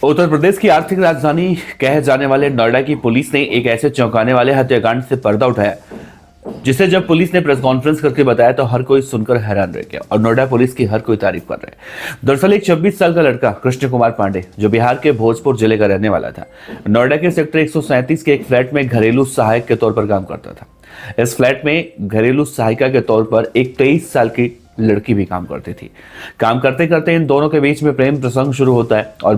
उत्तर प्रदेश की आर्थिक राजधानी कहे जाने वाले नोएडा की पुलिस ने एक ऐसे चौंकाने वाले हत्याकांड से पर्दा उठाया जिसे जब पुलिस ने प्रेस कॉन्फ्रेंस करके बताया तो हर कोई सुनकर हैरान रह गया और नोएडा पुलिस की हर कोई तारीफ कर रहे हैं। दरअसल एक 26 साल का लड़का कृष्ण कुमार पांडे जो बिहार के भोजपुर जिले का रहने वाला था, नोएडा के सेक्टर 137 के एक फ्लैट में घरेलू सहायक के तौर पर काम करता था। इस फ्लैट में घरेलू सहायिका के तौर पर एक 23 साल की लड़की भी काम करती थी। काम करते करते इन दोनों के बीच में प्रेम प्रसंग शुरू होता है और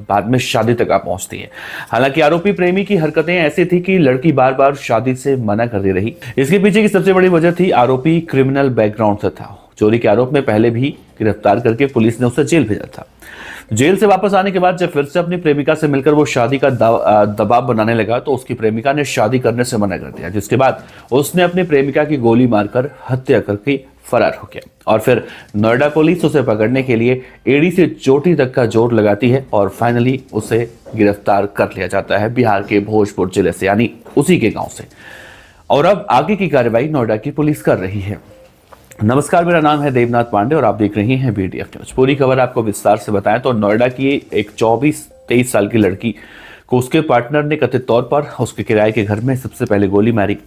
बाद में शादी तक आ पहुंचती है। हालांकि आरोपी प्रेमी की हरकतें ऐसी थी कि लड़की बार बार शादी से मना करती रही। इसके पीछे की सबसे बड़ी वजह थी आरोपी क्रिमिनल बैकग्राउंड से था। चोरी के आरोप में पहले भी गिरफ्तार करके पुलिस ने उसे जेल भेजा था। जेल से वापस आने के बाद जब फिर से अपनी प्रेमिका से मिलकर वो शादी का दबाव बनाने लगा तो उसकी प्रेमिका ने शादी करने से मना कर दिया, जिसके बाद उसने अपनी प्रेमिका की गोली मारकर हत्या करके फरार हो गया। और फिर नोएडा पुलिस उसे पकड़ने के लिए एड़ी से चोटी तक का जोर लगाती है और फाइनली उसे गिरफ्तार कर लिया जाता है बिहार के भोजपुर जिले से, यानी उसी के गांव से। और अब आगे की कार्रवाई नोएडा की पुलिस कर रही है। नमस्कार, मेरा नाम है देवनाथ पांडे और आप देख रहे हैं BDF न्यूज। पूरी खबर आपको विस्तार से बताएं तो नोएडा की एक 24-23 साल की लड़की को उसके पार्टनर ने कथित तौर पर उसके किराए के घर में सबसे पहले गोली मारी।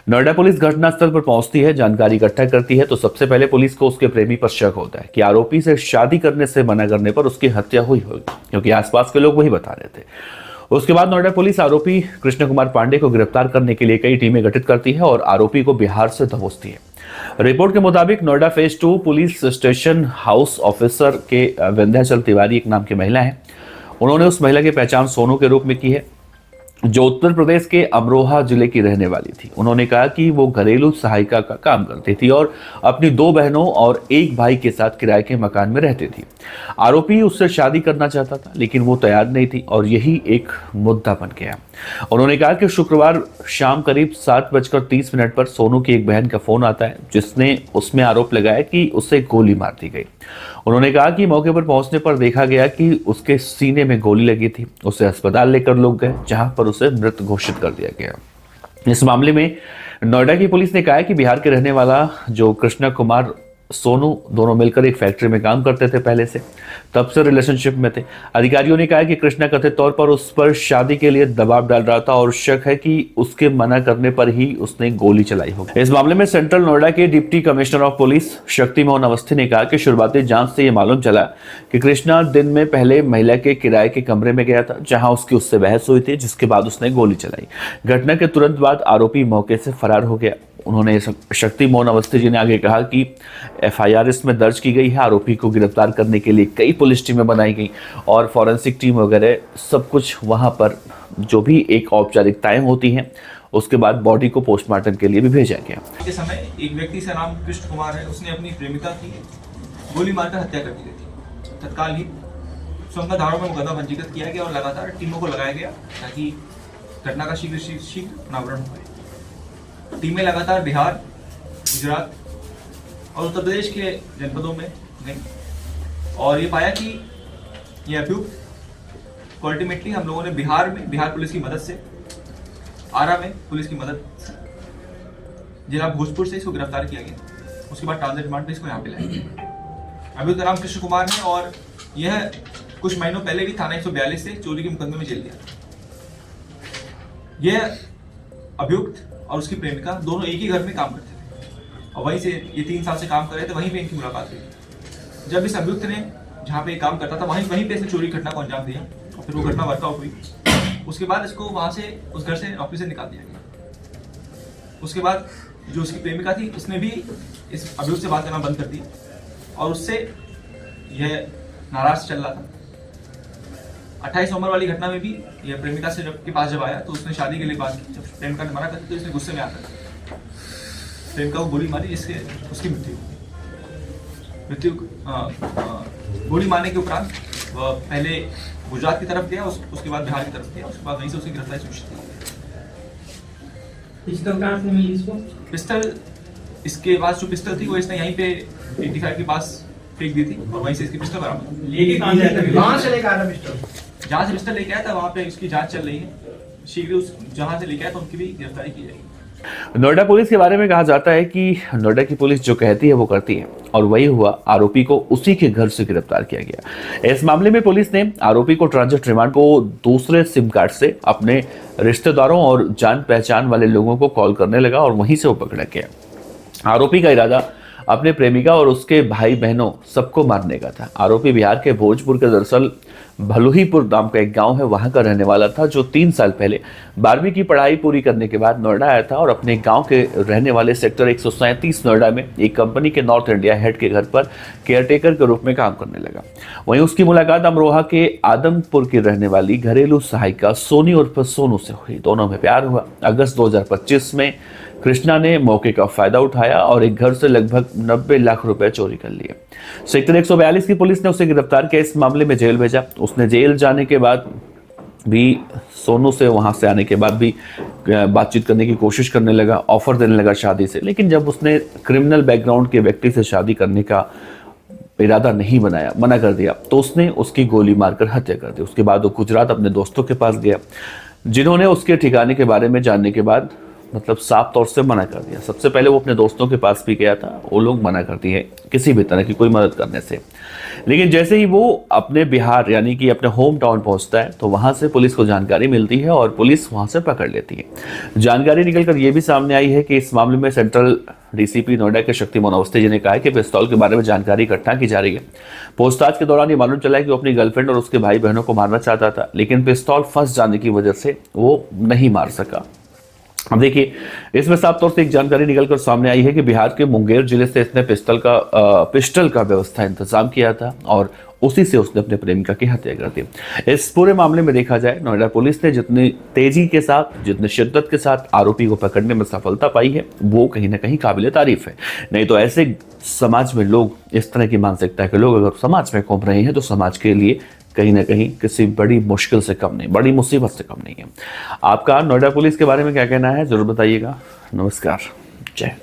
नोएडा पुलिस घटनास्थल पर पहुंचती है, जानकारी इकट्ठा करती है तो सबसे पहले पुलिस को उसके प्रेमी पर शक होता है कि आरोपी से शादी करने से मना करने पर उसकी हत्या हुई होगी, क्योंकि आसपास के लोग वही बता रहे थे। उसके बाद नोएडा पुलिस आरोपी कृष्ण कुमार पांडे को गिरफ्तार करने के लिए कई टीमें गठित करती है और आरोपी को बिहार से दबोचती है। रिपोर्ट के मुताबिक Noida phase 2 police station house officer के विंध्याचल तिवारी एक नाम की महिला है। उन्होंने उस महिला की पहचान सोनू के रूप में की है, जो उत्तर प्रदेश के अमरोहा जिले की रहने वाली थी। उन्होंने कहा कि वो घरेलू सहायिका का काम करती थी और अपनी 2 बहनों और एक भाई के साथ किराए के मकान में रहती थी। आरोपी उससे शादी करना चाहता था लेकिन वो तैयार नहीं थी और यही एक मुद्दा बन गया। उन्होंने कहा कि शुक्रवार शाम करीब 7:30 पर सोनू की एक बहन का फोन आता है जिसने उसमें आरोप लगाया कि उसे गोली मार दी गई। उन्होंने कहा कि मौके पर पहुंचने पर देखा गया कि उसके सीने में गोली लगी थी। उसे अस्पताल लेकर लोग गए जहां पर उसे मृत घोषित कर दिया गया। इस मामले में नोएडा की पुलिस ने कहा है कि बिहार के रहने वाला जो कृष्णा कुमार सोनू दोनों मिलकर एक फैक्ट्री में काम करते थे पहले से, तब से रिलेशनशिप में थे। अधिकारियों ने कहा कि कृष्णा कथित तौर पर उस पर शादी के लिए दबाव डाल रहा था और शक है कि उसके मना करने पर ही उसने गोली चलाई होगी। इस मामले में सेंट्रल नोएडा के deputy commissioner of police Shakti Mohan Awasthi ने कहा कि शुरुआती जांच से यह मालूम चला कि कृष्णा दिन में पहले महिला के किराए के कमरे में गया था जहां उससे बहस हुई थी, जिसके बाद उसने गोली चलाई। घटना के तुरंत बाद आरोपी मौके से फरार हो गया। उन्होंने शक्ति मोहन अवस्थी जी ने आगे कहा कि FIR इसमें दर्ज की गई है। आरोपी को गिरफ्तार करने के लिए कई पुलिस टीमें बनाई गई और फॉरेंसिक टीम वगैरह सब कुछ वहां पर जो भी एक औपचारिकताएं होती हैं, उसके बाद बॉडी को पोस्टमार्टम के लिए भी भेजा गया। के समय एक व्यक्ति से नाम कृष्ण कुमार है, उसने अपनी प्रेमिका की गोली मारकर हत्या कर दी गई थी। तत्काल ही संज्ञा धाराओं में मुकदमा पंजीकृत किया गया और लगातार टीमों को लगाया गया ताकि घटना का शीघ्र अनावरण हो पाए। टीमें लगातार बिहार, गुजरात और उत्तर प्रदेश के जनपदों में गई और ये पाया कि ये अभियुक्त अल्टीमेटली हम लोगों ने बिहार पुलिस की मदद से, आरा में पुलिस की मदद से, जिला भोजपुर से इसको गिरफ्तार किया गया। उसके बाद ट्रांजिट रिमांड पे इसको यहाँ पे लाया गया। अभियुक्त का नाम कृष्ण कुमार है और यह कुछ महीनों पहले भी थाना 142 से चोरी के मुकदमे में जेल गया। यह अभियुक्त और उसकी प्रेमिका दोनों एक ही घर में काम करते थे और वहीं से ये 3 साल से काम कर रहे थे। वहीं पे इनकी मुलाकात हुई। जब इस अभियुक्त ने जहाँ पे काम करता था वहीं पे इसने चोरी घटना को अंजाम दिया और फिर वो घटना वर्कआउट हुई। उसके बाद इसको वहां से उस घर से ऑफिस से निकाल दिया गया। उसके बाद जो उसकी प्रेमिका थी उसने भी इस अभियुक्त से बात करना बंद कर दी और उससे यह नाराज चल रहा था। 28 नवंबर वाली घटना में भी यह प्रेमिका से के पास जब आया तो उसने शादी के लिए बात की। जब प्रेमिका ने मना कर तो इसने गुस्से में आकर प्रेमिका को गोली मारी, जिससे उसकी मृत्यु गोली मारने के उपरांत वह पहले गुजरात की तरफ गया, उसके बाद बिहार की तरफ गया। उसके बाद वहीं से उसकी गिरफ्तारी सुनिश्चित की। पिस्टल कहाँ से मिली इसको? पिस्टल, इसके पास जो पिस्टल थी वो इसने यहीं पे 85 के पास फेंक दी थी और वहीं से इसकी पिस्टल बरामद। लेके कहाँ से लेकर आया पिस्टल? जहाँ से पिस्टल लेके आया था वहाँ पे इसकी जांच चल रही है। शीघ्र उस जहाँ से लेके आया था उनकी भी गिरफ्तारी की जाएगी। नोएडा पुलिस के बारे में कहा जाता है कि नोएडा की पुलिस जो कहती है वो करती है, और वही हुआ। आरोपी को उसी के घर से गिरफ्तार किया गया। इस मामले में पुलिस ने आरोपी को ट्रांजिट रिमांड को दूसरे सिम कार्ड से अपने रिश्तेदारों और जान पहचान वाले लोगों को कॉल करने लगा और वहीं से वो पकड़ा गया। आरोपी का इरादा अपने प्रेमिका और उसके भाई बहनों सबको मारने का था। आरोपी बिहार के भोजपुर के दरअसल भलुहीपुर नाम का एक गांव है, वहां का रहने वाला था, जो 3 साल पहले 12वीं की पढ़ाई पूरी करने के बाद नोएडा आया था और अपने गांव के रहने वाले सेक्टर 137 नोएडा में एक कंपनी के नॉर्थ इंडिया हेड के घर पर केयरटेकर के रूप में काम करने लगा। वहीं उसकी मुलाकात अमरोहा के आदमपुर की रहने वाली घरेलू सहायिका सोनी उर्फ सोनू से हुई। दोनों में प्यार हुआ। अगस्त 2025 में कृष्णा ने मौके का फायदा उठाया और एक घर से लगभग 90 लाख रुपए चोरी कर लिए। सेक्टर 142 की पुलिस ने उसे गिरफ्तार किया। इस मामले में जेल भेजा। उसने जेल जाने के बाद भी सोनू से वहां से आने के बाद भी बातचीत करने की कोशिश करने लगा, ऑफर देने लगा शादी से। लेकिन जब उसने क्रिमिनल बैकग्राउंड के व्यक्ति से शादी करने का इरादा नहीं बनाया, मना कर दिया, तो उसने उसकी गोली मारकर हत्या कर दी। उसके बाद वो गुजरात अपने दोस्तों के पास गया, जिन्होंने उसके ठिकाने के बारे में जानने के बाद मतलब साफ तौर से मना कर दिया। सबसे पहले वो अपने दोस्तों के पास भी गया था, वो लोग मना कर दिए किसी भी तरह की कोई मदद करने से। लेकिन जैसे ही वो अपने बिहार यानी कि अपने होम टाउन पहुंचता है तो वहां से पुलिस को जानकारी मिलती है और पुलिस वहां से पकड़ लेती है। जानकारी निकलकर ये भी सामने आई है कि इस मामले में सेंट्रल डीसीपी नोएडा के शक्तिमोहन अवस्थी जी ने कहा है कि पिस्तौल के बारे में जानकारी इकट्ठा की जा रही है। पूछताछ के दौरान ये मालूम चला है कि वो अपनी गर्लफ्रेंड और उसके भाई बहनों को मारना चाहता था, लेकिन पिस्तौल फंस जाने की वजह से वो नहीं मार सका। अब देखिए, इसमें साफ तौर से एक जानकारी निकलकर सामने आई है कि बिहार के मुंगेर जिले से इसने पिस्टल का व्यवस्था इंतजाम किया था और उसी से उसने अपने प्रेमिका की हत्या कर दी। इस पूरे मामले में देखा जाए, नोएडा पुलिस ने जितनी तेजी के साथ, जितनी शिद्दत के साथ आरोपी को पकड़ने में सफलता पाई है, वो कहीं ना कहीं काबिल तारीफ है। नहीं तो ऐसे समाज में लोग, इस तरह की मानसिकता के लोग अगर समाज में घूम रहे हैं तो समाज के लिए कहीं ना कहीं किसी बड़ी मुश्किल से कम नहीं, बड़ी मुसीबत से कम नहीं है। आपका नोएडा पुलिस के बारे में क्या कहना है, जरूर बताइएगा। नमस्कार, जय।